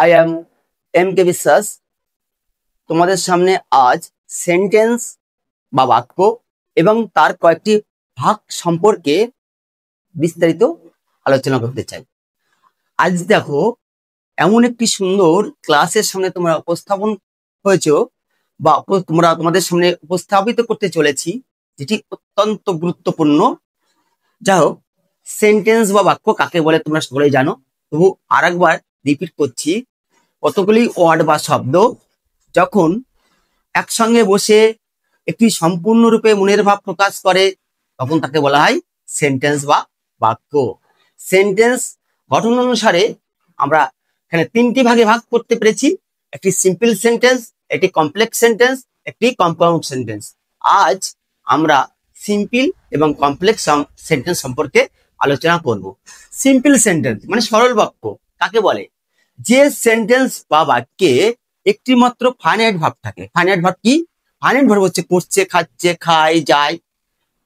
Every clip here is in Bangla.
আই এম এম কে বিশ্বাস। তোমাদের সামনে আজ সেন্টেন্স বা বাক্য এবং তার কয়েকটি ভাগ সম্পর্কে বিস্তারিত আলোচনা করতে চাই। আজ দেখো, এমন একটি সুন্দর ক্লাসের সামনে তোমরা উপস্থাপন হয়েছো বা তোমাদের সামনে উপস্থাপিত করতে চলেছি, যেটি অত্যন্ত গুরুত্বপূর্ণ। যাই হোক, সেন্টেন্স বা বাক্য কাকে বলে তোমরা সকলেই জানো, তবু আরেকবার রিপিট করছি। কতগুলি ওয়ার্ড বা শব্দ যখন একসঙ্গে বসে একটি সম্পূর্ণরূপে মনের ভাব প্রকাশ করে, তখন তাকে বলা হয় সেন্টেন্স বা বাক্য। সেন্টেন্স গঠন অনুসারে আমরা এখানে তিনটি ভাগে ভাগ করতে পেরেছি: একটি সিম্পল সেন্টেন্স, একটি কমপ্লেক্স সেন্টেন্স, একটি কম্পাউন্ড সেন্টেন্স। আজ আমরা সিম্পল এবং কমপ্লেক্স সেন্টেন্স সম্পর্কে আলোচনা করব। সিম্পল সেন্টেন্স মানে সরল বাক্য কাকে বলে? যে সেন্টেন্স বা বাক্যে একটি মাত্র ফাইনাইট ভার্ব থাকে। ফাইনাইট ভার্ব কি? ফাইনাইট ভার্ব হচ্ছে করছে, খাচ্ছে, খায়, যায়,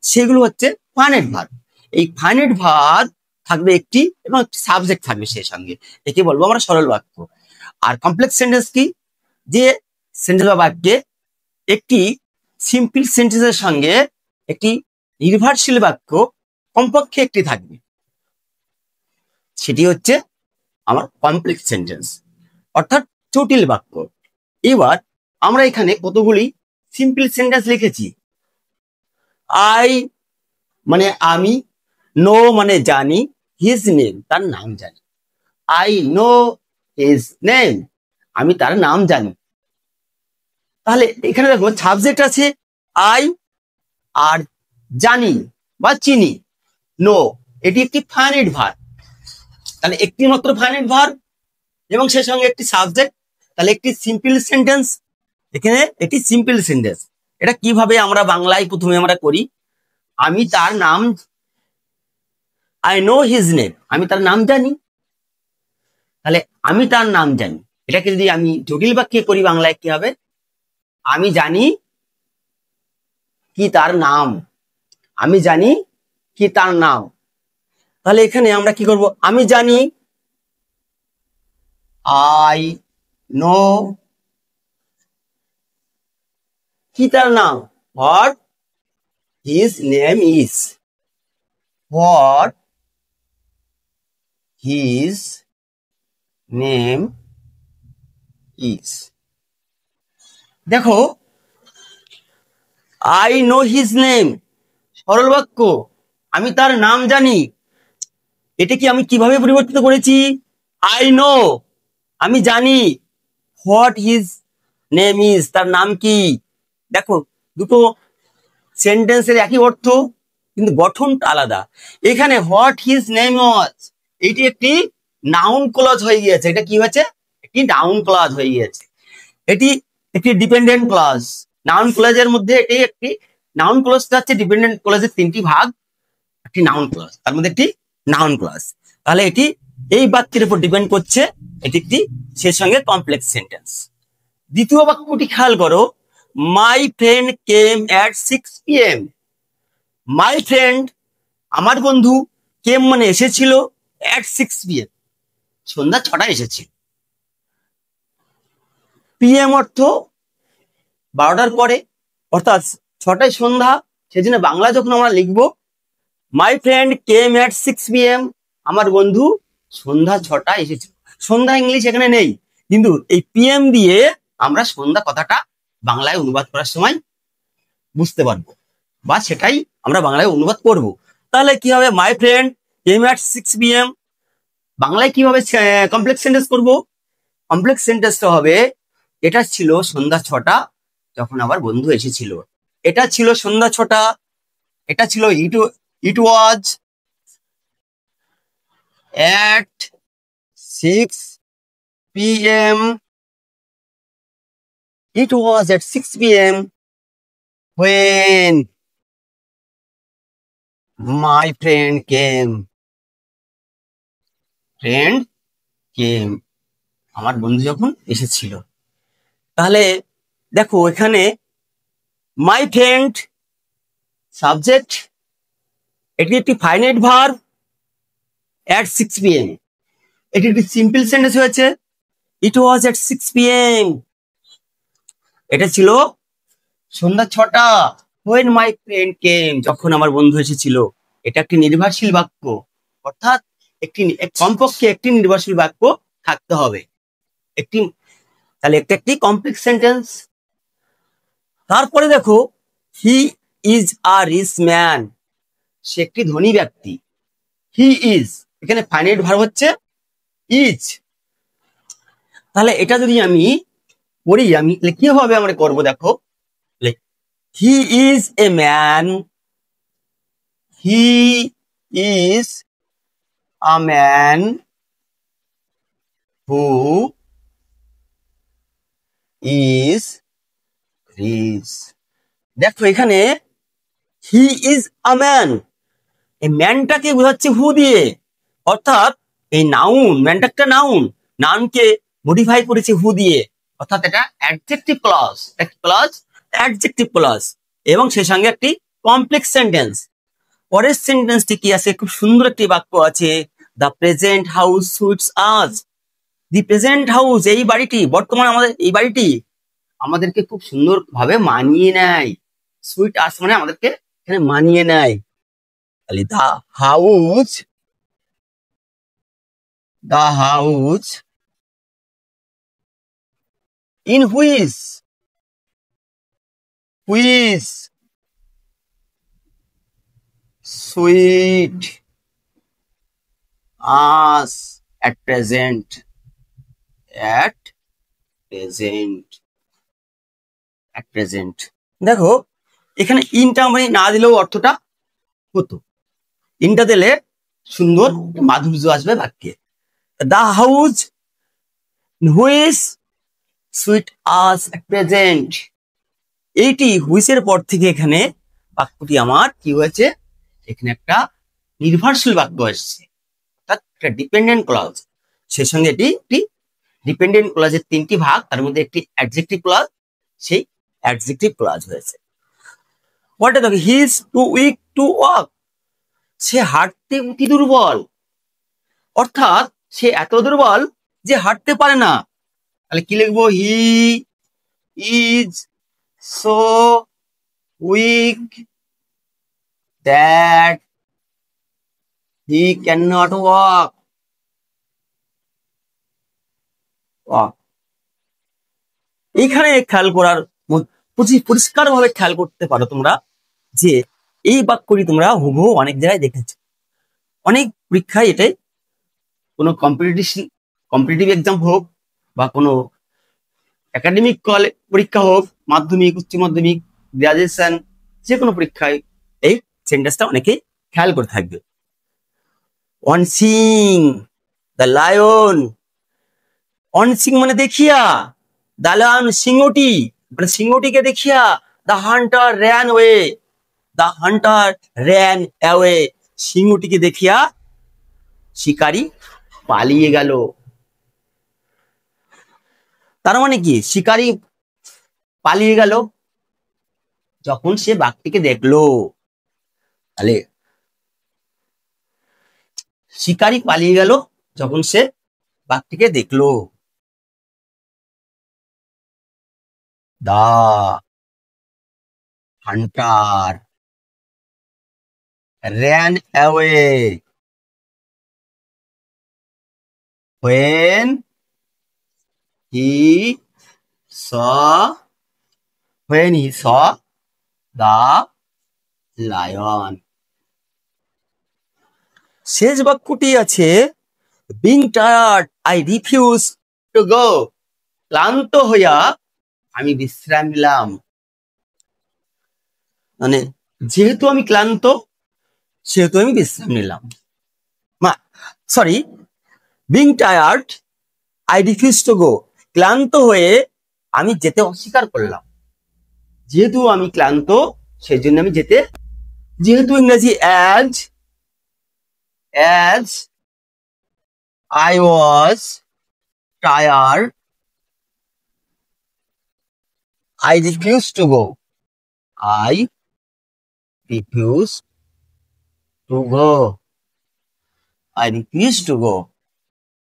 সেগুলো হচ্ছে ফাইনাইট ভার্ব। এই ফাইনাইট ভার্ব থাকবে একটি এবং একটি সাবজেক্ট থাকবে সেই সঙ্গে, একে বলবো আমরা সরল বাক্য। আর কমপ্লেক্স সেন্টেন্স কি? যে সেন্টেন্স বা বাক্যে একটি সিম্পল সেন্টেন্সের সঙ্গে একটি নির্ভরশীল বাক্য কমপক্ষে একটি থাকবে, সেটি হচ্ছে আমার কমপ্লেক্স সেন্টেন্স, অর্থাৎ জটিল বাক্য। এবার আমরা এখানে কতগুলি সিম্পল সেন্টেন্স লিখেছি। আই মানে আমি, নো মানে জানি, হিজ নেম তার নাম জানি। আই নো হিজ নেম, আমি তার নাম জানি। তাহলে এখানে দেখো সাবজেক্ট আছে আই, আর জানি বা চিনি নো, এটি একটি ফাইনাইট ভার্ব। তাহলে একটি মাত্র ফাইনাইট ভার্ব এবং সেই সঙ্গে একটি সাবজেক্ট, তাহলে একটি সিম্পল সেন্টেন্স। এখানে একটি সিম্পল সেন্টেন্স। এটা কিভাবে আমরা বাংলায় প্রথমে আমরা করি? আমি তার নাম, আই নো হিজ নেম, আমি তার নাম জানি। তাহলে আমি তার নাম জানি, এটাকে যদি আমি জটিল বাক্যে করি বাংলায় কি হবে? আমি জানি কি তার নাম, আমি জানি কি তার নাম। তাহলে এখানে আমরা কি করব? আমি জানি, আই নো, কি তার নাম, what his name is, what his name is. দেখো, আই নো হিজ নেম সরল বাক্য, আমি তার নাম জানি। এটা কি আমি কিভাবে পরিবর্তিত করেছি? আই নো আমি জানি, হোয়াট হিজ নেম ইজ তার নাম কি। দেখো, দুটো সেন্টেন্সের একই অর্থ কিন্তু গঠনটা আলাদা। এখানে হোয়াট হিজ নেম ওয়াজ, এটি একটি নাউন ক্লজ হয়ে গিয়েছে। এটা কি হয়েছে? একটি নাউন ক্লজ হয়ে গিয়েছে। এটি একটি ডিপেন্ডেন্ট ক্লজ। নাউন ক্লজের মধ্যে এটি একটি, নাউন ক্লজটা হচ্ছে ডিপেন্ডেন্ট ক্লজের তিনটি ভাগ, একটি নাউন ক্লজ, তার মধ্যে একটি নাউন ক্লজ। তাহলে এটি এই বাক্যের উপর ডিপেন্ড করছে, এটি একটি সেই সঙ্গে কমপ্লেক্স সেন্টেন্স। দ্বিতীয় বাক্যটি খেয়াল করো, my friend came at 6 PM। My friend আমার বন্ধু, কেম মানে এসেছিল, অ্যাট 6 PM সন্ধ্যা 6টায় এসেছিল। PM অর্থ 12টার পরে, অর্থাৎ 6টায় সন্ধ্যা। সেজন্য বাংলা যখন আমরা লিখবো my friend came at 6 PM, আমার বন্ধু সন্ধ্যা 6টায় এসেছিল। সন্ধ্যা ইংলিশ এখানে নেই, কিন্তু এই PM দিয়ে আমরা সন্ধ্যা কথাটা বাংলায় অনুবাদ করার সময় বুঝতে পারবো, বা সেটাই আমরা বাংলায় অনুবাদ করব। তাহলে কি হবে? My friend came at 6 PM। বাংলায় কিভাবে কমপ্লেক্স সেন্টেন্স করব? কমপ্লেক্স সেন্টেন্সটা হবে, এটা ছিল সন্ধ্যা 6টা যখন আমার বন্ধু এসেছিল। এটা ছিল সন্ধ্যা 6টা, এটা ছিল ইট ওয়াজ at 6 PM. It was at 6 PM when my friend came. Friend came, আমার বন্ধু যখন এসেছিল। তাহলে দেখো এখানে my friend সাবজেক্ট, এটি একটি ফাইনাইট ভার্ব at 6 PM। এটি একটি সিম্পল সেন্টেন্স হয়েছে। ইট ওয়াজ এট 6 p.m. এটা ছিল সন্ধ্যা 6টা। হোয়েন মাই ফ্রেন্ড কেম, যখন আমার বন্ধু এসেছিল। এটা একটি নির্ভরশীল বাক্য, অর্থাৎ কমপক্ষে একটি নির্ভরশীল বাক্য থাকতে হবে। একটি, তাহলে একটা একটি কমপ্লেক্স সেন্টেন্স। তারপরে দেখো, he is a rich man, সে একটি ধনী ব্যক্তি। হি ইজ, এখানে ফাইনাইট ভার্ব হচ্ছে ইজ। তাহলে এটা যদি আমি পড়ি, আমি কি ভাবে আমরা করবো দেখো, he is a man, he is a man who is rich. দেখো এখানে হি ইজ আ ম্যান, এই ম্যানটাকে বোঝাচ্ছে হু দিয়ে, অর্থাৎ এই নাউন, ম্যানটা একটা নাউন, নাউনকে মডিফাই করেছে হু দিয়ে, অর্থাৎ এটা অ্যাডজেক্টিভ ক্লজ, অ্যাডজেক্টিভ ক্লজ, এবং সেই সঙ্গে একটি কমপ্লেক্স সেন্টেন্স। পরের সেন্টেন্সটি কি আছে, খুব সুন্দর একটি বাক্য আছে, the present house sweets us. The present house, এই বাড়িটি, বর্তমানে আমাদের এই বাড়িটি আমাদেরকে খুব সুন্দর ভাবে মানিয়ে নেয়। সুইট আস মানে আমাদেরকে এখানে মানিয়ে নেয়। তাহলে the house in which sweet us at present দেখো এখানে ইনটা মানে না দিলেও অর্থটা হতো, ইনটা দিলে সুন্দর মাধুর্য আসবে বাক্যে। The house which suit us at present, এইটি হুইচের পর থেকে এখানে বাক্যটি আমার কি হয়েছে, এখানে একটা নির্ভরশীল বাক্য আসছে, অর্থাৎ একটা ডিপেন্ডেন্ট ক্লজ। সেই সঙ্গে এটি একটি ডিপেন্ডেন্ট ক্লজের তিনটি ভাগ, তার মধ্যে একটি অ্যাডজেক্টিভ ক্লজ, সেই অ্যাডজেক্টিভ ক্লজ হয়েছে। পরেরটা দেখো, he is too weak to walk, সে হাঁটতে অতি দুর্বল, অর্থাৎ সে এত দুর্বল যে হাঁটতে পারে না। তাহলে কি লিখবো, he is so weak that he can not walk. এইখানে খেয়াল করার, পরিষ্কার ভাবে খেয়াল করতে পারো তোমরা যে এই বাক্যটি তোমরা হুবহু অনেক জায়গায় দেখেছো, অনেক পরীক্ষায় এটাই, কোনো কম্পিটিটিভ এক্সাম হোক বা কোনো একাডেমিক পরীক্ষা হোক, মাধ্যমিক, উচ্চ মাধ্যমিক, গ্রাজুয়েশন, যে কোনো পরীক্ষায় এই সেন্টেন্সটা অনেকেই খেয়াল করে থাকবে। On seeing the lion, on seeing মানে দেখিয়া, দ্য লায়ন সিংহটি, মানে সিংহটিকে দেখিয়া, the hunter ran way, the hunter ran away, সিংহটিকে দেখিয়া শিকারী পালিয়ে গেল। তার মানে কি, শিকারী পালিয়ে গেল যখন সে বাঘটিকে দেখলো। তাহলে শিকারী পালিয়ে গেল যখন সে বাঘটিকে দেখলো। দা Hunter ran away when he saw the lion. শেষ বাক্যটি আছে, being tired I refuse to go, ক্লান্ত হইয়া আমি বিশ্রাম নিলাম। মানে যেহেতু আমি ক্লান্ত সেহেতু আমি বিশ্রাম নিলাম। Sorry, being tired I refuse to go, ক্লান্ত হয়ে আমি যেতে অস্বীকার করলাম। যেহেতু আমি ক্লান্ত সেই জন্য আমি যেতে, যেহেতু ইংরেজি as I was tired I refused to go, I refused to go, I refused to go.